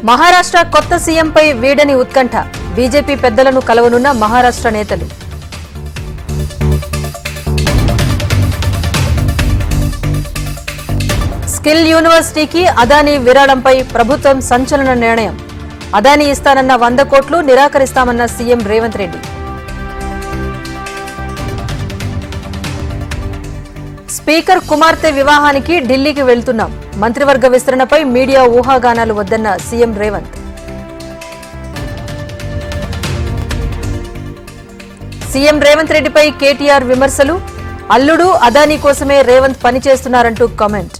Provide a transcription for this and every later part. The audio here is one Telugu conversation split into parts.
మహారాష్ట్ర కొత్త సీఎంపై వీడని ఉత్కంఠ. బీజేపీ పెద్దలను కలవనున్న మహారాష్ట్ర నేతలు. స్కిల్ యూనివర్సిటీకి అదానీ విరాళంపై ప్రభుత్వం సంచలన నిర్ణయం. అదానీ ఇస్తానన్న 100 కోట్లు నిరాకరిస్తామన్న సీఎం రేవంత్ రెడ్డి. స్పీకర్ కుమార్తె వివాహానికి ఢిల్లీకి వెళ్తున్నాం. మంత్రివర్గ విస్తరణపై మీడియా ఊహాగానాలు వద్దన్న సీఎం రేవంత్. సీఎం రేవంత్ రెడ్డిపై కేటీఆర్ విమర్శలు. అల్లుడు అదానీ కోసమే రేవంత్ పనిచేస్తున్నారంటూ కామెంట్.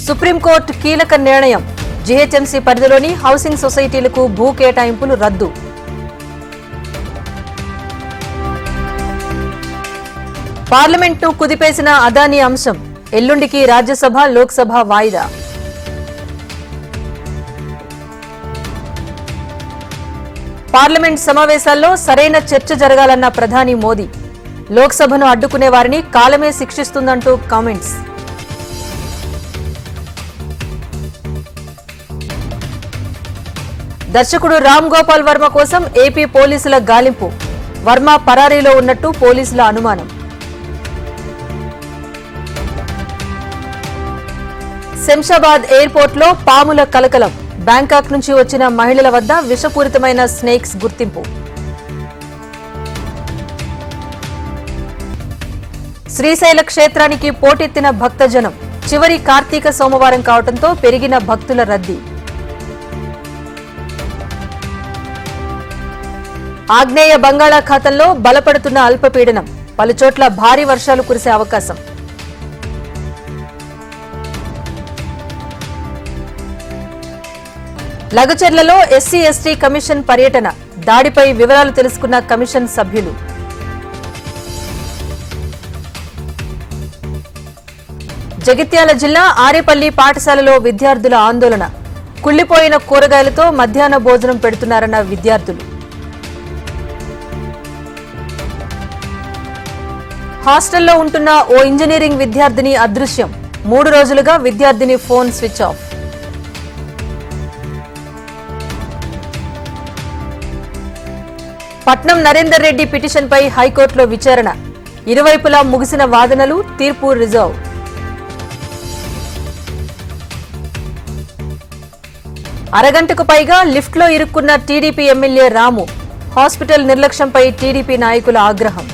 సుప్రీంకోర్టు కీలక నిర్ణయం. జీహెచ్ఎంసీ పరిధిలోని హౌసింగ్ సొసైటీలకు భూ కేటాయింపులు రద్దు. పార్లమెంట్ను కుదిపేసిన అదానీ అంశం. ఎల్లుండికి రాజ్యసభ, లోక్సభ వాయిదా. పార్లమెంట్ సమావేశాల్లో సరైన చర్చ జరగాలన్న ప్రధాని మోదీ. లోక్సభను అడ్డుకునే వారిని కాలమే శిక్షిస్తుందంటూ కామెంట్స్. దర్శకుడు రామ్ గోపాల్ వర్మ కోసం ఏపీ పోలీసుల గాలింపు. వర్మ పరారీలో ఉన్నట్టు పోలీసుల అనుమానం. శంషాబాద్ ఎయిర్పోర్ట్ లో పాముల కలకలం. బ్యాంకాక్ నుంచి వచ్చిన మహిళల వద్ద విషపూరితమైన స్నేక్స్ గుర్తింపు. శ్రీశైల క్షేత్రానికి పోటెత్తిన భక్తజనం. చివరి కార్తీక సోమవారం కావడంతో పెరిగిన భక్తుల రద్దీ. ఆగ్నేయ బంగాళాఖాతంలో బలపడుతున్న అల్పపీడనం. పలుచోట్ల భారీ వర్షాలు కురిసే అవకాశం. లగచర్లలో ఎస్సీ ఎస్టీ కమిషన్ పర్యటన. దాడిపై వివరాలు తెలుసుకున్న కమిషన్ సభ్యులు. జగిత్యాల జిల్లా ఆరేపల్లి పాఠశాలలో విద్యార్థుల ఆందోళన. కుళ్లిపోయిన కూరగాయలతో మధ్యాహ్న భోజనం పెడుతున్నారన్న విద్యార్థులు. హాస్టల్లో ఉంటున్న ఓ ఇంజనీరింగ్ విద్యార్థిని అదృశ్యం. 3 రోజులుగా విద్యార్థిని phone switch off. Patnam Narender Reddy పిటిషన్పై హైకోర్టులో విచారణ. ఇరువైపులా ముగిసిన వాదనలు, తీర్పు రిజర్వ్. అరగంటకు పైగా లిఫ్ట్లో ఇరుక్కున్న టీడీపీ ఎమ్మెల్యే రాము. హాస్పిటల్ నిర్లక్ష్యంపై టీడీపీ నాయకుల ఆగ్రహం.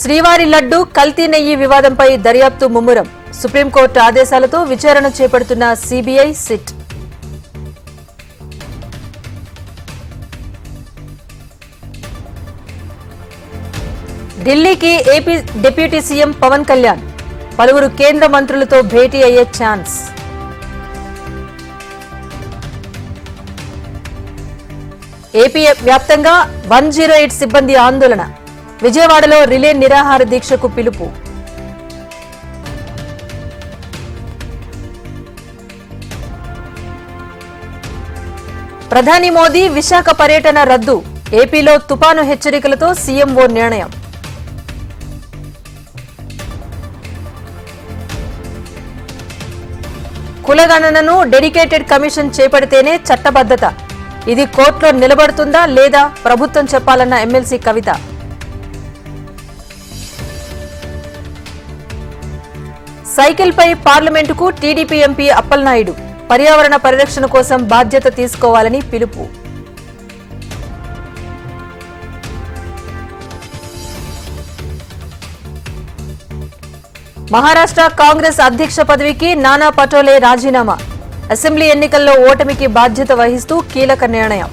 శ్రీవారి లడ్డు కల్తీ నెయ్యి వివాదంపై దర్యాప్తు ముమ్మరం. సుప్రీంకోర్టు ఆదేశాలతో విచారణ చేపడుతున్న సీబీఐ, సిట్. ఢిల్లీకి AP deputy CM Pawan Kalyan. పలువురు కేంద్ర మంత్రులతో భేటీ అయ్యే ఛాన్స్. ఏపీ వ్యాప్తంగా 108 సిబ్బంది ఆందోళన. విజయవాడలో రిలే నిరాహార దీక్షకు పిలుపు. ప్రధాని మోదీ విశాఖ పర్యటన రద్దు. ఏపీలో తుపాను హెచ్చరికలతో సీఎంఓ నిర్ణయం. కులగణనను డెడికేటెడ్ కమిషన్ చేపడితేనే చట్టబద్ధత. ఇది కోర్టులో నిలబడుతుందా లేదా ప్రభుత్వం చెప్పాలన్న ఎమ్మెల్సీ కవిత. సైకిల్పై పార్లమెంటుకు టీడీపీ ఎంపీ అప్పలనాయుడు. పర్యావరణ పరిరక్షణ కోసం బాధ్యత తీసుకోవాలని పిలుపు. మహారాష్ట్ర కాంగ్రెస్ అధ్యక్ష పదవికి నానా పటోలే రాజీనామా. అసెంబ్లీ ఎన్నికల్లో ఓటమికి బాధ్యత వహిస్తూ కీలక నిర్ణయం.